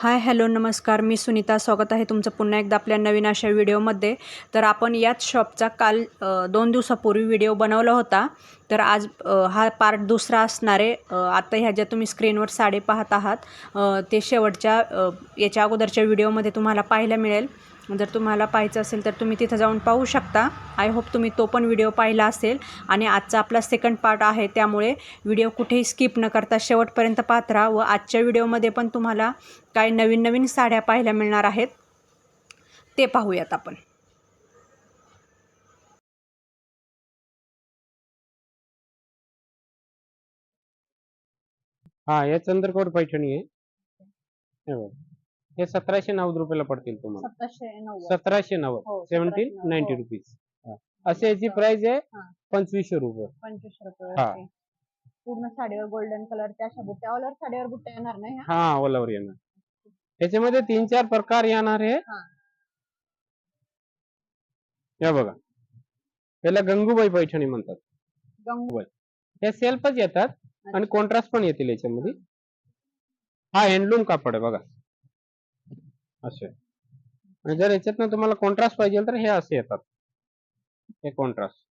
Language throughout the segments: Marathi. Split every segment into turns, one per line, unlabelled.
हाय हॅलो नमस्कार, मी सुनीता. स्वागत आहे तुमचं पुन्हा एकदा आपल्या नवीन अशा व्हिडिओमध्ये. तर आपण याच शॉपचा काल 2 दिवसापूर्वी व्हिडिओ बनवला होता. तर आज हा पार्ट दुसरा असणार आहे. आता ह्या ज्या तुम्ही स्क्रीनवर साडी पाहत आहात ते शेवटच्या याच्या अगोदरच्या व्हिडिओमध्ये तुम्हाला पाहायला मिळेल. जर तुम्हाला पाहायचं असेल तर तुम्ही तिथं जाऊन पाहू शकता. आय होप तुम्ही तो पण व्हिडिओ पाहिला असेल. आणि आजचा आपला सेकंड पार्ट आहे, त्यामुळे व्हिडिओ कुठेही स्किप न करता शेवटपर्यंत पाहत राहा. व आजच्या व्हिडिओमध्ये पण तुम्हाला काही नवीन नवीन साड्या पाहायला मिळणार आहेत, ते पाहूयात आपण.
हा, हे चंद्रकोर पैठणी आहे. हे बघ, हे 1790 रुपयाला पडतील तुम्हाला. 1790
हो,
1790 रुपीज. असे याची प्राइस आहे 2500 रुपये.
2500 रुपये.
हा.
पूर्ण साडीवर गोल्डन कलरच्या अशा बुट्ट्या, ऑल ओव्हर साडीवर बुट्ट्या येणार नाही.
हा, ओलावर येणार. त्याच्यामध्ये 3-4 प्रकार येणार आहे. हे बघा, त्याला गंगूबाई पैठणी म्हणतात. गंगूबाई हे सेल्फच येतात आणि कॉन्ट्रास्ट पण येतील याच्यामध्ये. हा हँडलूम कापड आहे बघा, असे. आणि जर याच्यातनं तुम्हाला कॉन्ट्रास्ट पाहिजे तर हे असे येतात, हे कॉन्ट्रास्ट.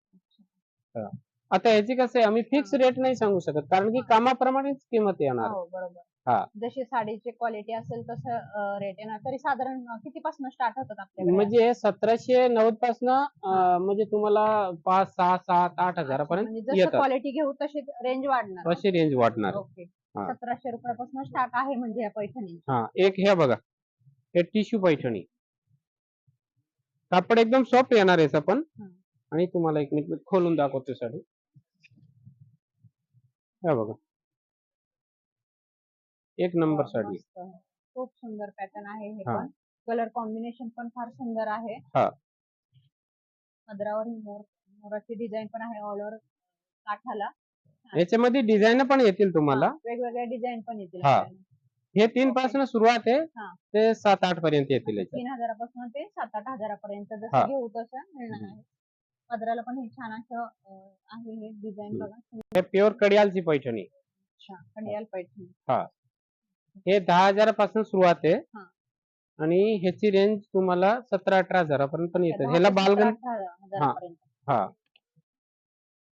आता याची कसं आहे, आम्ही फिक्स रेट नाही सांगू शकत, कारण की कामाप्रमाणेच किंमत येणार.
बरोबर.
हा,
जशी साडीची क्वालिटी असेल तसं रेट येणार. तरी साधारण कितीपासून स्टार्ट होतात आपल्याकडे?
म्हणजे 1790 पासून म्हणजे तुम्हाला 5, 6, 7, 8 हजारापर्यंत
म्हणजे जसं
येतात.
क्वालिटी घेऊ तशी रेंज वाढणार.
अशी रेंज वाढणार.
ओके. 1700 रुपयापासून स्टार्ट आहे म्हणजे या पैठणी.
हा, एक हे बघा, हे टिश्यू पैठणी. कापड एकदम सॉफ्ट येणार याचा पण. आणि तुम्हाला एक मिनिट खोलून दाखवतो साडी. हे बघा, एक नंबर साडी.
खूप सुंदर पॅटर्न आहे हे पण. कलर कॉम्बिनेशन पण फार सुंदर आहे.
हा,
पदरावर मोराची डिझाईन पण आहे ऑल ओव्हर काठाला.
याच्यामध्ये डिझाईन पण येतील तुम्हाला,
वेगवेगळ्या डिझाईन पण येतील.
हा. हे 3 पासून सुरुवात आहे, ते 7-8 पर्यंत येतील.
3000 पासून ते 7-8 हजारापर्यंत जसं घेऊ तसं मिळणार आहे. पदराला पण हे छान असं आहे हे डिझाईन बघा.
हे प्युअर कडियालची पैठणी.
अच्छा, कडियाल पैठणी.
हा, हे 10,000 पासून सुरुवात आहे. आणि ह्याची रेंज तुम्हाला 17-18 हजारापर्यंत पण येते. ह्याला हा,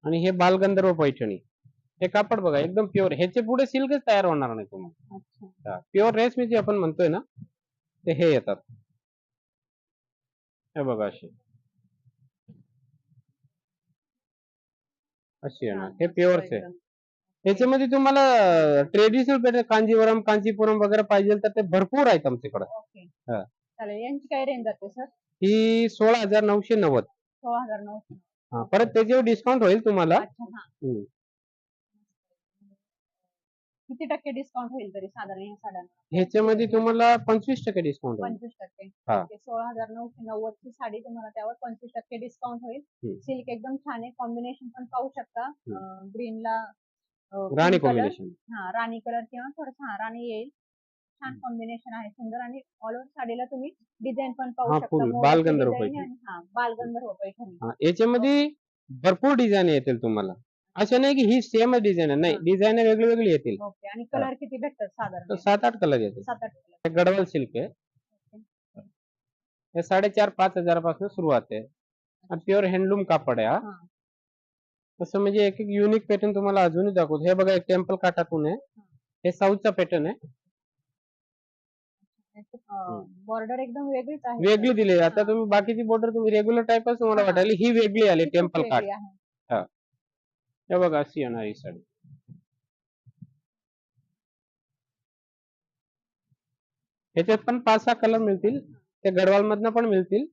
आणि हे बालगंधर्व पैठणी. हे कापड बघा एकदम प्युअर, ह्याचे पुढे सिल्कच तयार होणार नाही तुम्हाला. प्युअर रेशमी जे आपण म्हणतोय ना, ते हे येतात. हे बघा, अशी येणार. हे प्युअरच आहे. त्याच्यामध्ये तुम्हाला ट्रेडिशनल पॅटर्न कांजीवरम, कांचीपुरम वगैरे पाहिजे तर ते भरपूर आहेत आमच्याकडे.
चालेल. यांची काय रेंज जाते सर?
ही 16,990.
16,990.
हा, परत त्याच्यावर डिस्काउंट होईल तुम्हाला.
किती टक्के डिस्काउंट होईल तरी साधारण या साड्यांना?
ह्याच्यामध्ये तुम्हाला 25% डिस्काउंट होईल.
25%. 16,990 ची साडी तुम्हाला त्यावर 25% डिस्काउंट होईल. सिल्क एकदम छान आहे. कॉम्बिनेशन पण पाहू शकता. ग्रीनला
राणी कॉम्बिनेशन.
राणी कलर किंवा थोडंसं राणी येईल. छान कॉम्बिनेशन आहे, सुंदर. आणि ऑल ओव्हर साडीला तुम्ही डिझाईन पण पाहू शकता.
बालगंधर्व पैठणी.
बालगंधर्व पैठणी.
याच्यामध्ये भरपूर डिझाईन येतील तुम्हाला. असं नाही की ही सेम डिझाईन आहे, नाही, डिझाईन वेगळी येतील.
ओके. आणि कलर किती भेटतात साधारण?
7-8 कलर येतील.
7-8 कलर.
हे गडवाल सिल्क आहे. हे 4,500-5,000 हजारापासून सुरुवात आहे. आणि प्युअर हँडलूम कापड आहे. हा, तसं म्हणजे एक युनिक पॅटर्न तुम्हाला अजूनही दाखवतो. हे बघा, एक टेम्पल काठातून आहे. हे साऊथचा पॅटर्न आहे.
बॉर्डर एकदम वेगळीच आहे.
वेगळी दिली. आता तुम्ही बाकीची बॉर्डर तुम्ही रेग्युलर टाइपच तुम्हाला वाटायला, ही वेगळी आली टेम्पल काठ. हा, हे बघा, अशी येणार ही साडी. ह्याच्यात पण 5-6 कलर मिळतील. ते गडवाल मधनं पण मिळतील.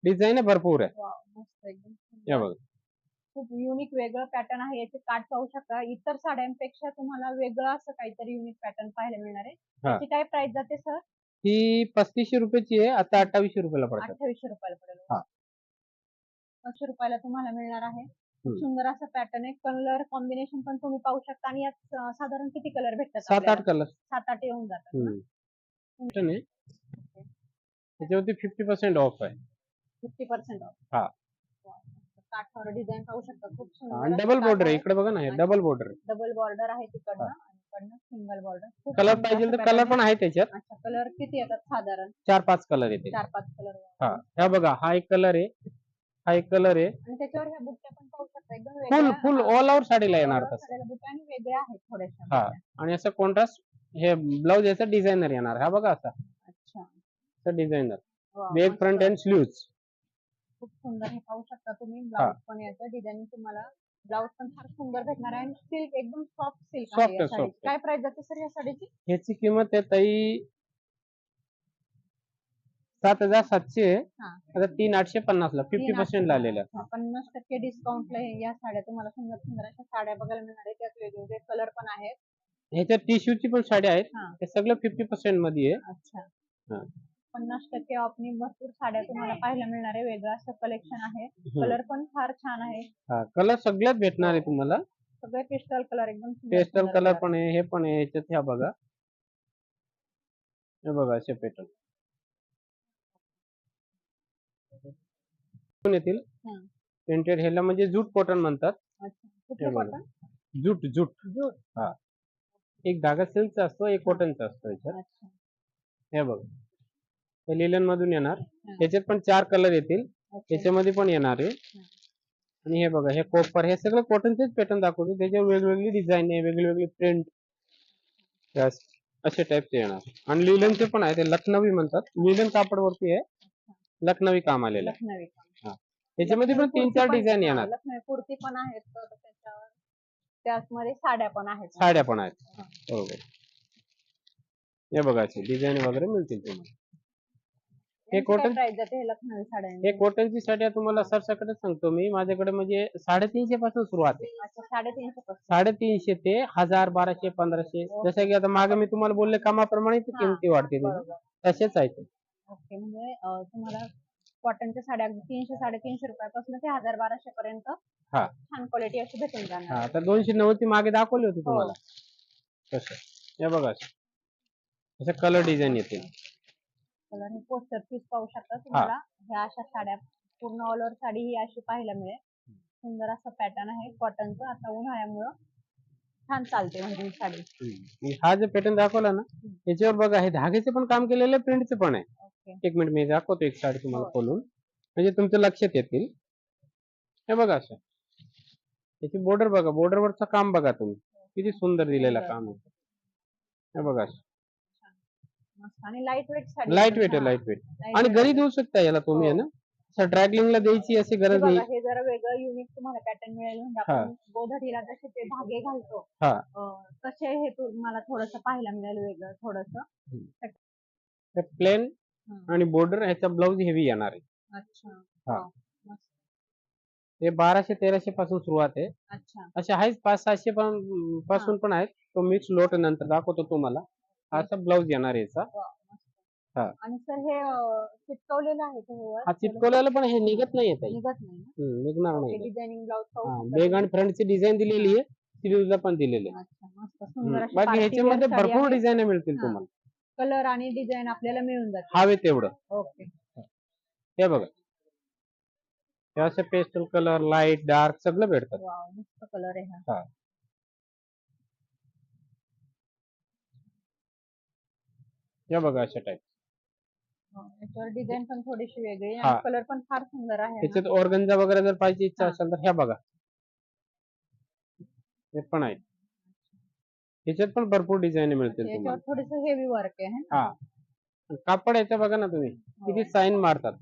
डिझाईन भरपूर आहे. हे बघा,
खूप युनिक वेगळं पॅटर्न आहे. याचे काठ पाहू शकता. इतर साड्यांपेक्षा तुम्हाला वेगळं असं काहीतरी युनिक पॅटर्न पाहायला मिळणार आहे. त्याची काय प्राइस जाते सर?
ही 3500 रुपयाची आहे. आता 2800 रुपयाला पडते.
2800 रुपयाला पडेल. 500 रुपयाला तुम्हाला मिळणार आहे. सुंदर असं पॅटर्न आहे. कलर कॉम्बिनेशन पण तुम्ही पाहू शकता. आणि यात साधारण किती कलर भेटतात?
7-8 कलर.
7-8 येऊन जातात.
त्याच्यावरती 50% ऑफ आहे.
50% ऑफ.
हा,
काठावर डिझाईन पाहू शकता. खूप सुंदर
डबल बॉर्डर आहे. इकडे बघा ना, डबल बॉर्डर.
डबल बॉर्डर आहे तिकडनं. साईडकडनं सिंगल बॉर्डर.
कलर पाहिजे तर कलर पण आहे त्याच्यात.
अच्छा, कलर किती येतात साधारण?
4-5 कलर येते.
4-5 कलर.
हा, ह्या बघा, हा एक कलर आहे, हा एक कलर आहे.
आणि त्याच्यावर ह्या बुट्ट्या पण पाहू शकता, एकदम
फुल
वेगळ्या.
फुल ऑल ओव्हर साडीला येणार तसं.
साड्याला बुट्ट्या आणि वेगळ्या आहेत थोड्याशा
हा,
बुट्ट्या.
आणि असं कॉन्ट्रास्ट हे ब्लाउज याचा डिझायनर येणार. हा बघा असा
अच्छा,
डिझायनर,
वाव,
बॅक
मस्त.
Front and sleeves.
खूप सुंदर. हे पाहू शकता तुम्ही, ब्लाउज पण याचं डिझाईन तुम्हाला ब्लाउज पण फार सुंदर भेटणार आहे आणि सिल्क एकदम सॉफ्ट सिल्क आहे
Soft
या
आहे,
साडीची.
soft आहे.
काय प्राइस जाते सर या साडीची?
ह्याची किंमत आहे ताई 7,700 आहे.
हा,
आता 3,850 ला 50% ला आलेलं आहे.
50% डिस्काउंटला या साड्या तुम्हाला सुंदर सुंदर अशा साड्या बघायला मिळणार आहे. त्यात वेगवेगळे कलर पण आहेत.
ह्याच्यात टिश्यूची पण साड्या आहेत.
हा,
हे सगळं 50% मध्ये आहे.
अच्छा.
हा.
50% ऑफनी भरपूर साड्या तुम्हाला पाहायला मिळणार आहे. वेगळं असं कलेक्शन आहे. कलर पण फार छान आहे.
हा, कलर सगळ्यात भेटणार आहे तुम्हाला.
सगळे पेस्टल कलर, एकदम सुंदर
पेस्टल
सुंदर
कलर पण आहे, हे पण आहे. ह्याच्यात ह्या बघा, हे बघा असे पॅटर्न येतील.
हा,
प्रिंटेड, ह्याला म्हणजे जूट कॉटन म्हणतात.
अच्छा. कुठलं
हे बघा.
कॉटन?
Jute jute
jute.
हा, एक धागा सिल्कचा असतो, एक कॉटनचा असतो ह्याच्यात.
अच्छा.
हे बघा, हे लिलन मधून येणार.
हा.
ह्याच्यात पण 4 कलर येतील.
ओके.
त्याच्यामध्ये पण येणार आहे. आणि हे बघा, हे कोपर, हे सगळं कॉटनचेच पॅटर्न दाखवतो. त्याच्यावर वेगवेगळी डिझाईन आहे, वेगवेगळी प्रिंट, असे टाईपचे येणार. आणि लिलनचे पण आहे, ते लखनवी म्हणतात. लिलन कापडवरती आहे, लखनवी काम आलेलं आहे.
लखनवी काम.
हा, त्याच्यामध्ये पण 3-4 डिझाईन येणार.
लखनवी कुर्ती पण आहेत, तर त्याच्यावर त्याचमध्ये साड्या पण आहेत.
साड्या पण आहेत, बरोबर. हे बघा, असे डिझाईन वगैरे मिळतील तुम्हाला. हे कॉटन,
प्राइस जाते हे लखनवी साड्या?
हे कॉटनची साडी तुम्हाला सरसकटच सांगतो मी. माझ्याकडे म्हणजे 350 पासून सुरुवात आहे.
अच्छा, 350 पासून.
350 ते 1000, 1200, 1500. जसं की आता मागे मी तुम्हाला बोलले, कामाप्रमाणे किमती वाढते, तसेच आहे ते.
ओके, म्हणजे तुम्हाला कॉटनच्या साड्या 300, 350 रुपयापासून ते 1000-1200 पर्यंत
हा,
छान क्वालिटी अशी भेटून जाणार.
हा, आता 290 ची मागे दाखवली होती तुम्हाला. तसं हे बघा, असं कलर डिझाईन येतील.
कलर, हे पोस्टर पीस पाहू शकता तुम्हाला. ह्या अशा साड्या पूर्ण ऑल ओव्हर साडी ही अशी पाहायला मिळेल. सुंदर असं पॅटर्न आहे कॉटनचं. आता उन्हाळ्यामुळं छान चालते म्हणजे ही साडी.
हा जो पॅटर्न दाखवला ना, त्याच्यावर बघा, हे धाग्याचे पण काम केलेलं आहे, प्रिंटचे पण आहे.
ओके.
एक मिनिट, मी दाखवतो एक साडी तुम्हाला खोलून, म्हणजे तुमच्या लक्षात येतील. हे बघा, असं त्याची बॉर्डर बघा, बॉर्डरवरचं काम बघा तुम्ही, किती सुंदर दिलेलं काम आहे. हे बघा,
आणि light weight sari,
light weight आहे, लाईट वेट. आणि घरी देऊ शकता याला तुम्ही, आहे ना. ड्रॅगलिंगला द्यायची अशी गरज नाही.
हे जरा वेगळं युनिक तुम्हाला पॅटर्न मिळेल. म्हणजे आपण गोधडीला जसे ते धागे घालतो, तसे हे तुम्हाला थोडस पाहायला मिळेल, वेगळं थोडस.
प्लेन आणि बॉर्डर, ह्याचा ब्लाऊज हेवी येणार आहे.
अच्छा.
हा, हे 1200-1300 पासून सुरुवात आहे.
अच्छा.
असे आहेत 500-600 पासून पण आहेत. तो मिक्स लोट नंतर दाखवतो तुम्हाला. असा ब्लाऊज येणार याचा. हा,
आणि सर हे चिटकवलेलं आहे ते,
हा चिटकवलेलं पण हे निघत नाही येत,
निघत नाही,
निघणार नाही.
डिझायनिंग ब्लाउज
बॅक आणि फ्रंटची डिझाईन दिलेली आहे, स्लीव्हजला पण दिलेली आहे.
अच्छा, मस्त सुंदर अशी
बाकी ह्याच्यामध्ये भरपूर डिझाईन मिळतील तुम्हाला.
कलर आणि डिझाईन आपल्याला मिळून जाते
हवे तेवढं.
ओके.
हे बघा, हे असे पेस्टल कलर, लाईट, डार्क सगळं भेटतात.
वाव, मस्त कलर आहे हा.
हा, हे बघा, अशा टाईप.
याच्यावर डिझाईन पण थोडीशी वेगळी
हा.
आणि कलर पण फार सुंदर आहे ना.
त्याच्यात ऑर्गन्झा वगैरे जर पाहिजे इच्छा असेल तर ह्या बघा, हे पण आहे. त्याच्यात पण भरपूर डिझाईन मिळतील
याच्यावर
तुम्हाला.
थोडस हेवी वर्क आहे.
हा, कापड याचं बघा ना तुम्ही, किती साईन मारतात.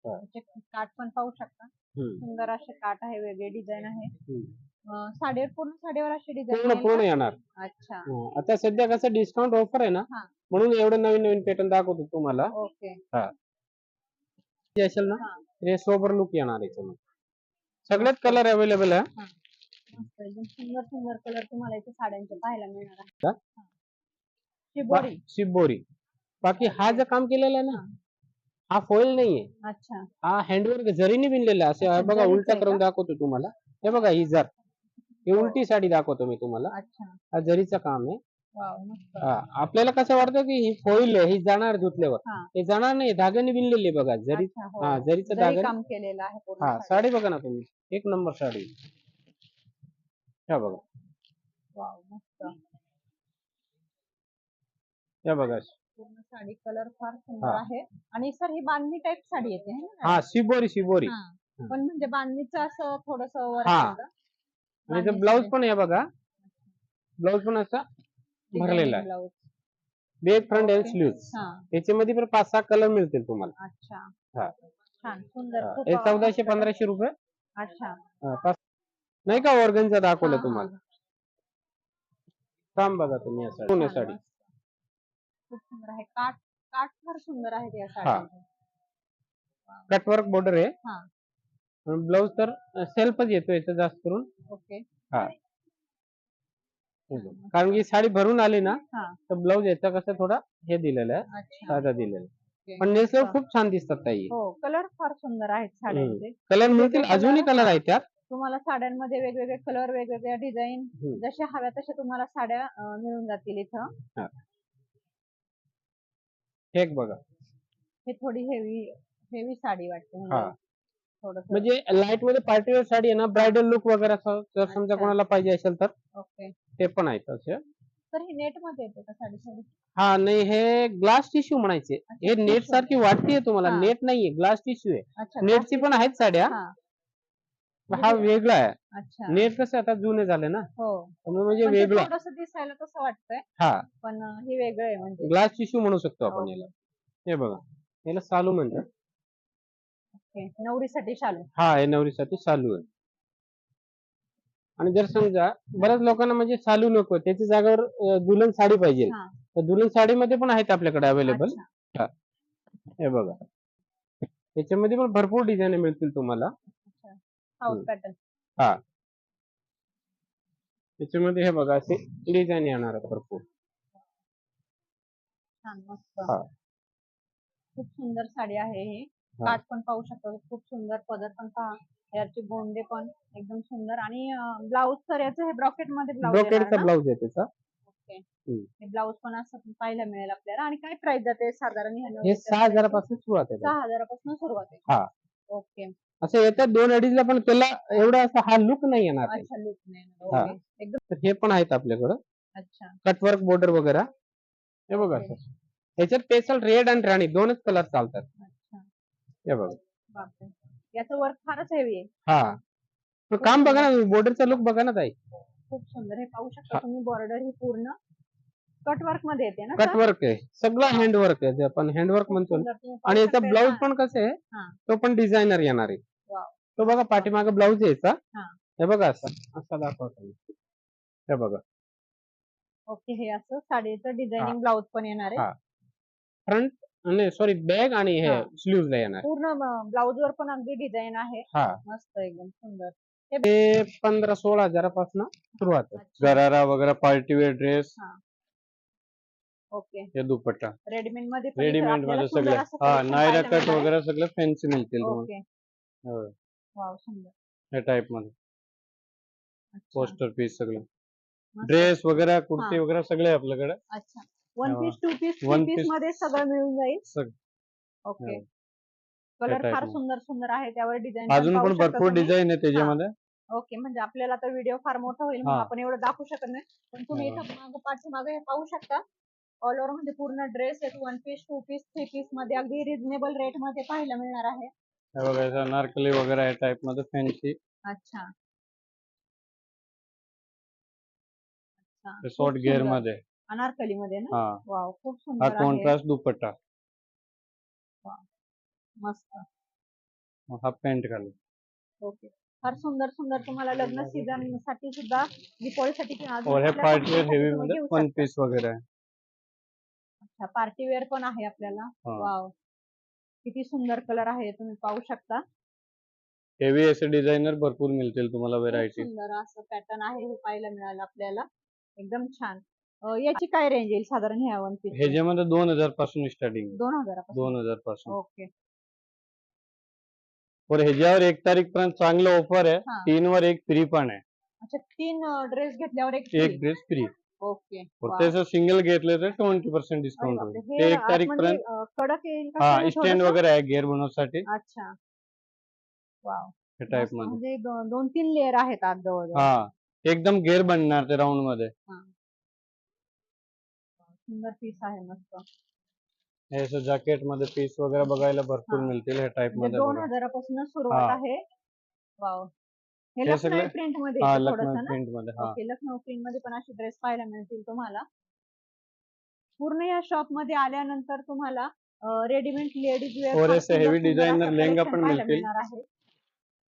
काठ पण पाहू शकता, सुंदर असे काठ आहे, वेगळे डिझाईन आहे. साडीवर, पूर्ण साडीवर अशी डिझाईन
पूर्ण येणार.
अच्छा.
आता सध्या कसं डिस्काउंट ऑफर आहे ना, म्हणून एवढं नवीन नवीन पॅटर्न दाखवतो तुम्हाला.
ओके.
हा, असेल ना, हे सोबर लुक येणार याच्यामध्ये. सगळेच कलर अवेलेबल आहे.
एकदम सुंदर सुंदर कलर तुम्हाला इथे साड्यांचे पाहायला मिळणार आहे.
शिबोरी. बाकी हा जो काम केलेला आहे ना, हा फॉइल नाहीये.
अच्छा.
हा हँडवर्क जरीने विणलेला असे बघा. उलटा करून दाखवतो तुम्हाला. हे बघा, ही जर ही उलटी साडी दाखवतो मी तुम्हाला.
अच्छा.
हा जरीचं काम आहे.
वाव, मस्त.
आपल्याला कसं वाटतं की ही फॉइल आहे, ही जाणार धुतल्यावर. हे जाणार नाही, धाग्याने विणलेली बघा, जरी. जरीचं धागा
काम केलेलं आहे पूर्ण.
हा, साडी बघा ना तुम्ही, एक नंबर साडी. हा बघा,
वाव, मस्त.
या बघा.
पूर्ण साडी कलर फार सुंदर
हा.
आहे. आणि सर ही बांधणी टाईप साडी येते है ना?
हा, शिबोरी.
हा. पण म्हणजे बांधणीचं असं थोडस वर्क
हा.
आहे का?
आणि
बांधणी
ब्लाऊज
साडी.
पण आहे बघा. ब्लाऊज पण असा भरलेला आहे.
Blouse.
Back front and
okay.
Sleeves.
हा.
याच्यामध्ये पण 5-6 कलर मिळतील तुम्हाला.
अच्छा.
हा.
छान सुंदर.
हा.
खूप
हे
मस्त.
1400-1500 रुपये.
अच्छा.
नाही का ऑर्गनचा दाखवलं
हा,
तुम्हाला.
हा.
काम बघा तुम्ही या
छान,
साडी.
मस्त. खूप सुंदर आहे. काठ काठ फार सुंदर आहे या
हा.
साडीचे.
कटवर्क बॉर्डर आहे.
हा.
ब्लाऊज तर सेल्फच येतो याचं जास्त करून.
ओके.
हा. कारण की साडी भरून आली ना
हा.
तर ब्लाऊज याचा कसं थोडा हे दिलेलं आहे.
अच्छा.
साधा दिलेला आहे.
ओके.
पण नेसल्यावर खूप छान दिसतात ताई.
हो, कलर फार सुंदर आहेत साड्यांचे.
कलर मिळतील,
वेगवेगळे
अजूनही
कलर.
कलर
हा.
आहेत त्यात.
तुम्हाला साड्यांमध्ये वेगवेगळे कलर, वेगवेगळ्या डिझाईन जशा हव्या तशा तुम्हाला साड्या मिळून जातील इथं.
हा. हे एक बघा.
हे थोडी हेवी साडी वाटते.
हा.
म्हणजे थोडंसं.
म्हणजे लाईट मध्ये पार्टीवेअर साडी आहे ना, ब्रायडल लुक वगैरे असं जर समजा
अच्छा.
कोणाला पाहिजे असेल तर
ओके.
ते पण आहेत असे.
तर ही नेट मध्ये येते का साडी थोडी?
हा, नाही, हे ग्लास टिश्यू म्हणायचे.
अच्छा,
हे नेट
tissue.
सारखी वाटतेय तुम्हाला,
हा.
नेट नाहीये, ग्लास टिश्यू आहे.
अच्छा.
नेटची पण आहेत साड्या.
हा.
हा वेगळा आहे.
अच्छा.
नेट कसं आता जुने झाले ना,
हो.
त्यामुळे म्हणजे
पण ते
वेगळा.
थोडंसं दिसायला तसं वाटतंय.
हा,
पण हे वेगळं आहे म्हणजे.
ग्लास टिश्यू म्हणू शकतो आपण
ओके.
याला. हे बघा, याला सालू म्हणतात.
ओके. नवरीसाठी शालू.
हा, हे नवरीसाठी सालू आहे. आणि जर समजा बऱ्याच लोकांना म्हणजे सालू नको, त्याच्या जागेवर दुल्हन साडी पाहिजे,
हा.
तर दुल्हन साडीमध्ये पण आहेत आपल्याकडे अवेलेबल.
अच्छा.
हे बघा, त्याच्यामध्ये पण भरपूर डिझाईन मिळतील तुम्हाला.
अच्छा. House pattern.
हा, त्याच्यामध्ये हे बघा असे डिझाईन येणार आहे भरपूर.
छान मस्त.
हा.
खूप सुंदर साडी आहे ही.
हा.
काठ पण पाहू शकतो. खूप सुंदर पदर पण पहा. याचे गोंडे पण एकदम सुंदर. आणि ब्लाऊज तर याचं हे ब्रॉकेट मध्ये ब्लाऊज येणार
ब्रोकेडचा
ना?
ब्लाऊज आहे त्याचा.
ओके. हे ब्लाऊज पण असं पाहायला मिळेल आपल्याला. आणि काय प्राइस जाते साधारण ह्या
हे
नवरीच्या
6,000
साडीची?
पासून सुरुवात आहे.
6,000 पासून सुरुवात आहे.
हा.
ओके.
असं येतात 2-2.5 ला, पण त्याला एवढा असा हा लुक नाही येणार.
अच्छा, लुक नाही येणार.
हा.
ओके. एकदम.
तर हे पण आहेत आपल्याकडं
अच्छा.
कटवर्क बॉर्डर वगैरे. हे बघा
ओके.
असं. याच्यात स्पेशल रेड आणि राणी दोनच कलर चालतात.
अच्छा.
हे बघा.
बापरे. याचं वर्क फारच हेवी आहे.
हा, पण काम बघा ना, बॉर्डरचा लुक बघा ना ताई.
खूप सुंदर. हे पाहू शकता
हा.
तुम्ही, बॉर्डर ही पूर्ण कटवर्क मध्ये येते ना?
कटवर्क आहे, सगळं हँडवर्क आहे, जे आपण हँडवर्क
खूप
म्हणतो ना.
सुंदर. तुम्ही पाहू
आणि याचा
शकता.
ब्लाऊज पण कसं आहे,
हा.
तो पण डिझायनर येणार आहे.
वाव.
तो बघा पाठीमागे ब्लाऊज यायचा.
हा.
हे बघा असा दाखवतो. हे बघा.
ओके. हे असं साडीचं डिझायनिंग ब्लाऊज पण येणार आहे.
हा, फ्रंट नाही सॉरी बॅग आणि हे
हा.
स्लीव्हज ला येणार.
पूर्ण ब्लाऊज वर पण अगदी डिझाईन आहे.
हा,
मस्त एकदम सुंदर.
ते 15-16 हजारापासून सुरुवात आहे.
अच्छा.
गरारा वगैरे, पार्टीवेअर ड्रेस.
हा. ओके.
हे दुपट्टा
रेडीमेड मध्ये पण इथं
रेडीमेड
आपल्याला
मध्ये
सुंदर
सगळं.
असं
हा,
collection
नायरा
पाहायला
कट
मिळणार आहे.
वगैरे सगळं फॅन्सी मिळतील तुम्हाला.
ओके.
हो,
वाव, सुंदर.
या टाइप मध्ये
अच्छा.
पोस्टर पीस सगळं,
मस्त.
ड्रेस वगैरे, कुर्ती
हा.
वगैरे सगळे आपल्याकडे.
अच्छा. One piece, two piece, three
one
piece
piece
मध्ये सगळं मिळून जाईल. ओके.
हो.
कलर
type
फार
मध्ये.
सुंदर सुंदर आहे. त्यावर डिझाईन
अजून पण भरपूर डिझाईन आहे त्याच्यामध्ये.
ओके. म्हणजे आपल्याला तर व्हिडिओ फार मोठा होईल म्हणून
हा.
आपण एवढं दाखवू शकत नाही. पण तुम्ही
हा.
इथं पाठीमागे हे पाहू शकता. ऑल ओव्हर म्हणजे पूर्ण ड्रेस आहेत. One piece, two piece, three piece मध्ये अगदी रिझनेबल रेट मध्ये पाहायला मिळणार आहे.
हे बघा, याचा अनारकली वगैरे आहे टाइप मध्ये फॅन्सी.
अच्छा. अच्छा.
शॉर्ट
खूप
गेअर
सुंदर.
मध्ये.
अनारकली मध्ये ना?
हा,
वाव, खूप
हा
सुंदर आहे.
कॉन्ट्रास्ट दुपट्टा.
वाव, मस्त.
हा पॅन्ट घालून.
ओके. फार सुंदर सुंदर तुम्हाला लग्न सीझन साठी सुद्धा, दीपावलीसाठी किंवा अजून
और हे
कुठल्या
पार्टीवेअर
फंक्शनसाठी
हेवी
तुम्ही
मध्ये
घेऊ
वन
शकता.
पीस वगैरे आहे.
अच्छा. पार्टी वेअर पण आहे आपल्याला.
हा.
वाव, किती सुंदर कलर आहे, तुम्ही पाहू शकता.
हेवी असे डिझायनर भरपूर मिळतील तुम्हाला
खूप
व्हेरायटी.
सुंदर असं पॅटर्न आहे, हे पाहायला मिळालं आपल्याला. एकदम छान. याची काय रेंज येईल साधारण ह्या वन पीस?
ह्याच्यामध्ये 2000 पासून स्टार्टिंग.
2000 पासून.
2000 पासून.
ओके.
और ह्याच्यावर 1 तारीख पर्यंत चांगलं ऑफर आहे.
हा.
3 वर 1 फ्री पण आहे.
अच्छा. 3 ड्रेस घेतल्यावर एक
एक ड्रेस फ्री.
ओके.
और
वाव.
त्याचं सिंगल घेतलं तर 20%
अरे
डिस्काउंट
बापरे.
होईल. ते 1 तारीख
आतमध्ये,
पर्यंत.
कडक येईल का
हा,
सर
स्टँड
थोडंसं?
वगैरे आहे गिअर बनवण्यासाठी.
अच्छा. वाव.
हे टाइप
मस्त.
मध्ये.
म्हणजे 2-3 लेअर आहेत आत जवळ.
हा, एकदम गिअर बनणार ते राऊंड मध्ये.
सुंदर पीस आहे मस्त.
हे असं जॅकेट मध्ये पीस वगैरे बघायला भरपूर
हा.
मिळतील हे टाइप
म्हणजे
मध्ये बघा.
2000पासून सुरुवात
हा.
आहे. वाव. हे
हे
लखनऊ
सगळे
प्रिंट मध्ये
हा
येते
लखनऊ
थोडंसं ना.
प्रिंट मध्ये. हा
ओके, लखनऊ प्रिंट मध्ये पण असे ड्रेस पाहायला मिळतील तुम्हाला. पूर्ण या शॉप मध्ये आल्यानंतर तुम्हाला रेडीमेड लेडीज वेअर
और
फार
असे
सुंदर
हेवी
सुंदर
डिझायनर
असं
लेहंगा
कलेक्शन
पण
पाहायला
मिळतील.
मिळणार आहे.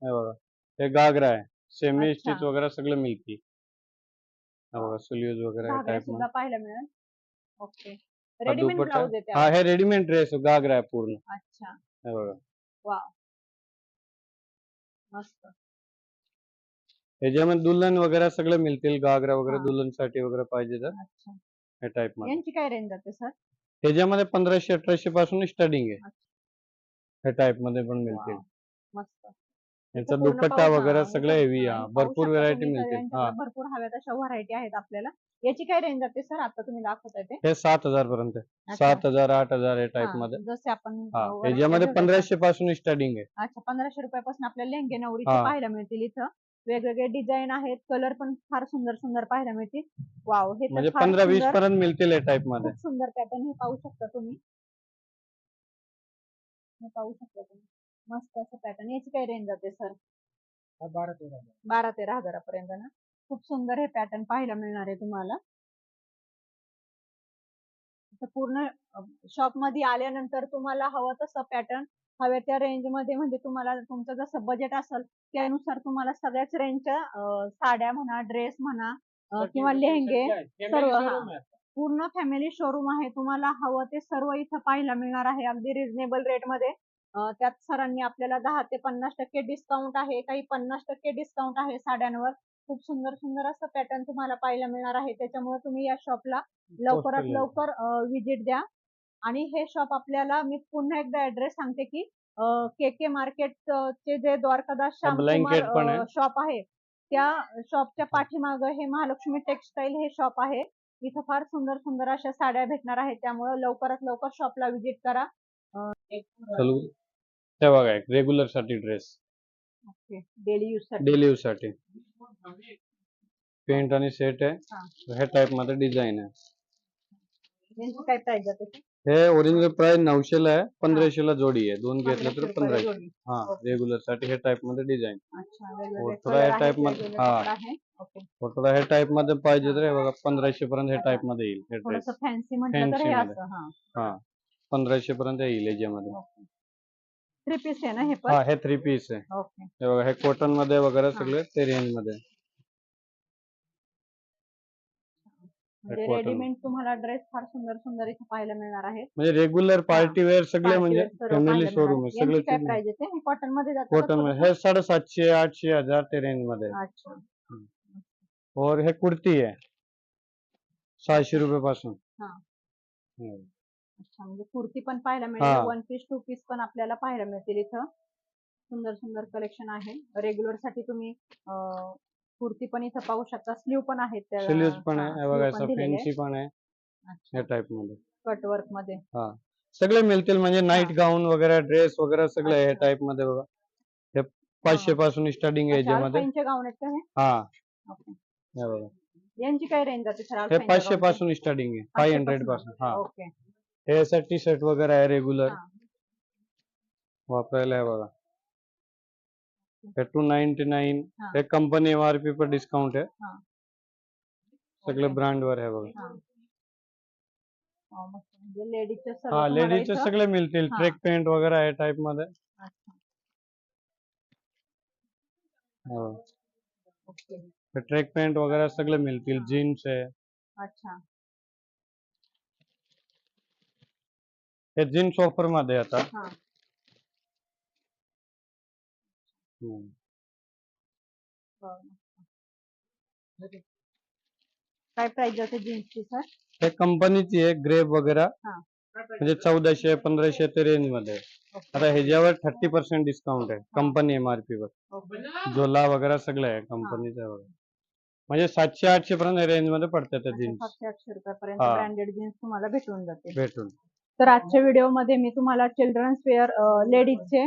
हे बघा हे घागरा आहे, सेमी
अच्छा.
स्टिच वगैरे सगळं मिळतील. हे बघा स्लीव्ज वगैरे
घागरे
टाइप
सुद्धा
मध्ये.
पाहायला मिळेल. ओके,
हा
रेडीमेड
दुपट्टा.
ब्लाऊज आहे
हा
त्यावर.
हे रेडीमेड ड्रेस घागरा आहे पूर्ण.
अच्छा.
हे बघा
वाव, मस्त.
ह्याच्यामध्ये दुल्हन वगैरे सगळं मिळतील. घागरा वगैरे
हा.
दुल्हन साठी वगैरे पाहिजे तर
अच्छा,
हे टाइप मध्ये.
यांची काय रेंज जाते सर?
ह्याच्यामध्ये 1500-1800 पासून स्टार्टिंग आहे. हे टाइप मध्ये पण मिळतील.
वाव, मस्त.
याचा
पूर्ण
दुपट्टा
पाऊस
वगैरे सगळं हेवी.
हे
हा
पाहू
भरपूर
शकता
व्हरायटी
तुम्ही. तर
मिळतील. हा
यांच्याकडे भरपूर हव्यात अशा व्हरायटी आहेत आपल्याला. याची काय रेंज जाते सर आता तुम्ही दाखवताय ते?
हे 7000 पर्यंत.
अच्छा.
7000 8000 हे टाइप
हा,
मध्ये.
जसे आपण
हा
variety
ह्याच्यामध्ये
ठेवल्या
1500 पासून स्टार्टिंग आहे.
अच्छा, 1500 रुपयापासून आपल्याला लेहंगे नवरीचे
हा.
पाहायला मिळतील इथं. वेगवेगळे डिझाईन आहेत, कलर पण फार सुंदर सुंदर पाहायला मिळतील. वाव, हे तर
म्हणजे
फार
15-20
सुंदर,
पर्यंत मिळतील हे टाइप मध्ये.
खूप सुंदर पॅटर्न हे पाहू शकता तुम्ही. हे पाहू शकता तुम्ही, मस्त असं पॅटर्न. याची काय रेंज जाते सर? 12-13 हजारापर्यंत ना. खूप सुंदर हे पॅटर्न पाहायला मिळणार आहे तुम्हाला. पूर्ण शॉप मध्ये आल्यानंतर तुम्हाला हवं तसं पॅटर्न हव्या त्या रेंज मध्ये, म्हणजे तुम्हाला तुमचं जसं बजेट असेल त्यानुसार तुम्हाला सगळ्याच रेंजच्या साड्या म्हणा, ड्रेस म्हणा किंवा लेहंगे सर्व. पूर्ण फॅमिली शोरूम आहे. तुम्हाला हवं ते सर्व इथं पाहायला मिळणार आहे अगदी रिझनेबल रेट मध्ये. त्यात सरांनी आपल्याला 10 ते 50% डिस्काउंट आहे, काही 50% डिस्काउंट आहे साड्यांवर. खूप सुंदर सुंदर असं पॅटर्न तुम्हाला पाहायला मिळणार आहे. त्याच्यामुळे तुम्ही या शॉपला लवकरात लवकर विजिट द्या. आणि हे शॉप आपल्याला, मी पुन्हा एकदा ऍड्रेस सांगते की के मार्केट चे जे द्वारकादास
ब्लँकेट पण आहे.
श्यामकुमार शॉप आहे, त्या शॉपच्या पाठीमाग हे महालक्ष्मी टेक्सटाईल हे शॉप आहे. इथं फार सुंदर सुंदर अशा साड्या भेटणार आहेत. त्यामुळे लवकरात लवकर शॉपला विजिट करा.
चलू ते बघा एक रेग्युलर साठी ड्रेस.
ओके, डेली यूज साठी.
डेली यूज साठी पेंट आणि सेट आहे.
हा.
हे टाइप मध्ये डिझाइन आहे.
यांची काय प्राइस जाते?
हे ओरिजिनल प्राइस 900 ला आहे, 1500 ला जोडी आहे. दोन घेतलं तर
1500 रुपयाला
1500.
जोडी.
हा
ओके.
रेग्युलर साठी हे टाइप मध्ये डिझाइन.
अच्छा, वेगवेगळे
थोडा
कलर
हे
आहेत,
टाइप मध्ये.
वेगवेगळे
हा
कपडा आहे. ओके.
थोडा हे टाइप मध्ये पाहिजे तर हे बघा 1500 पर्यंत हे टाइप मध्ये येईल हे ड्रेस.
थोडंसं फॅन्सी म्हटलं तर हे
फॅन्सी मध्ये.
असं. हा.
हा 1500 पर्यंत येईल याच्यामध्ये.
ओके. 3 पीस आहे ना हे पण?
हा हे 3 पीस आहे.
ओके.
हे बघा हे कॉटन मध्ये वगैरे
हा.
सगळे ते रेंज मध्ये.
म्हणजे
cotton.
रेडीमेड तुम्हाला ड्रेस फार सुंदर सुंदर इथे पाहायला मिळणार आहेत.
म्हणजे रेग्युलर पार्टी वेअर सगळे
Party
म्हणजे
wear सर्व
फॅमिली
पाहायला
शोरूम
मिळणार.
आहे
यांची काय
सगळे.
प्राइस आहे? हे कॉटन मध्ये जातं का
कॉटन मध्ये
थोडंसं?
हे 750 800 1000 ते रेंज मध्ये आहे.
अच्छा.
और हे कुर्ती आहे 600 रुपये पासून.
हा.
हम्म.
अच्छा, म्हणजे कुर्ती पण पाहायला मिळेल,
हा.
1 पीस 2 पीस पण आपल्याला पाहायला मिळतील इथं. सुंदर सुंदर कलेक्शन आहे. रेग्युलर साठी तुम्ही कुर्ती पण इथं पाहू शकता. स्लीव पण आहेत त्या.
स्लीव्स पण आहे. हे
स्लीव
बघा
पण
असं
दिलेले आहे.
फॅन्सी पण आहे
अच्छा,
या टाइप मध्ये.
कट वर्क मध्ये.
हा सगळे मिळतील म्हणजे नाईट गाऊन वगैरे ड्रेस वगैरे सगळे हे
अच्छा.
टाइप मध्ये बघा. हे 500 पासून स्टार्टिंग आहे
अच्छा,
याच्यामध्ये.
अल्फाईनचे गाऊन आहेत का हे?
हा
ओके.
हे बघा
यांची काय रेंज जाते सर
हे
अल्फाईनच्या
500
गाऊनची?
पासून स्टार्टिंग आहे.
500
500
पासून.
पासून. हा
ओके.
हे असं टी शर्ट वगैरे आहे रेग्युलर
हा.
वापरायला आहे बघा. हे 299.
हा.
हे कंपनी MRP पर डिस्काउंट आहे.
हा.
सगळे
ओके.
ब्रँड वर आहे बघा.
हा. मस्त. म्हणजे लेडीजचे सर्व
हा
तुम्हाला
लेडीजचे
इथं.
सगळे मिळतील.
हा.
ट्रेक पॅन्ट वगैरे आहे टाइप मध्ये.
अच्छा.
हो.
ओके.
हे ट्रेक पॅन्ट वगैरे सगळे मिळतील.
हा.
जीन्स आहे.
अच्छा.
हे जीन्स ऑफर मध्ये आता.
हा.
हम्म.
बरं. काय प्राइस जाते जीन्सची सर?
हे कंपनीची आहे ग्रेप वगैरे
हा.
म्हणजे 1400 1500 ते रेंज मध्ये आहे.
ओके.
आता ह्याच्यावर 30% डिस्काउंट आहे कंपनी MRP वर.
ओके.
झोला वगैरे सगळं आहे कंपनीचं वगैरे. म्हणजे 700-800 पर्यंत रेंज मध्ये पडतात त्या जीन्स.
700-800 रुपयापर्यंत
हा.
ब्रँडेड जीन्स तुम्हाला भेटून जाते.
भेटून.
तर आजच्या व्हिडिओमध्ये मी तुम्हाला चिल्ड्रन्स वेअर लेडीजचे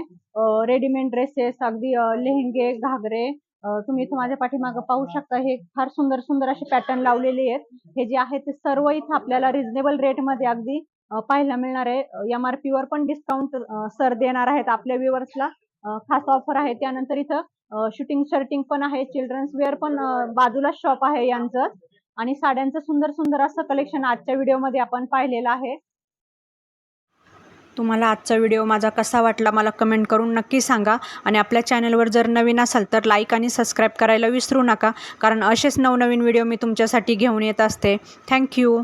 रेडीमेड ड्रेसेस, अगदी लेहंगे, घागरे, तुम्ही इथं माझ्या पाठीमागं पाहू शकता, हे फार सुंदर सुंदर असे पॅटर्न लावलेले आहेत. हे जे आहे ते सर्व इथं आपल्याला रिझनेबल रेटमध्ये अगदी पाहायला मिळणार आहे. MRP वर पण डिस्काउंट सर देणार आहेत आपल्या व्ह्युअर्सला. खास ऑफर आहे. त्यानंतर इथं शूटिंग शर्टिंग पण आहे, चिल्ड्रन्स वेअर पण बाजूला शॉप आहे यांचं, आणि साड्यांचं सुंदर सुंदर असं कलेक्शन आजच्या व्हिडिओमध्ये आपण पाहिलेलं आहे. तुम्हाला आजचा व्हिडिओ माझा कसा वाटला मला कमेंट करून नक्की सांगा, आणि आपल्या चॅनलवर जर नवीन असाल तर लाईक आणि सबस्क्राईब करायला विसरू नका, कारण असेच नवनवीन व्हिडिओ मी तुमच्यासाठी घेऊन येत असते. थँक्यू.